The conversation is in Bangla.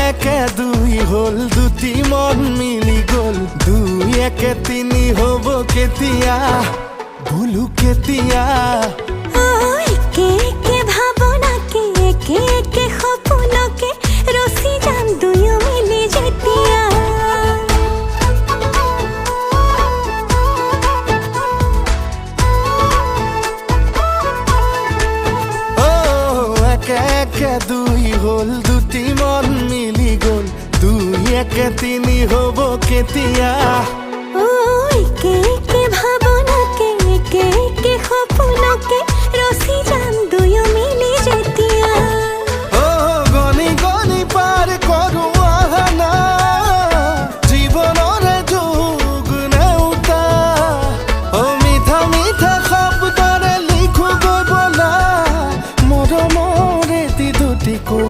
একে দুই হল দুটি মন মিলি গল, দুই একে তিনি হব কেতিয়া, ভুলু কেতিয়া। একে একে ভাবনাকে, একে একে সপোনকে ৰচি যাম দুয়ো মিলি যেতিয়া। একে একে দুই হল দুটি মন মিলি গল, দুই একে তিনি হব কেতিয়া। একে একে ভাবনাকে, একে একে সপোনকে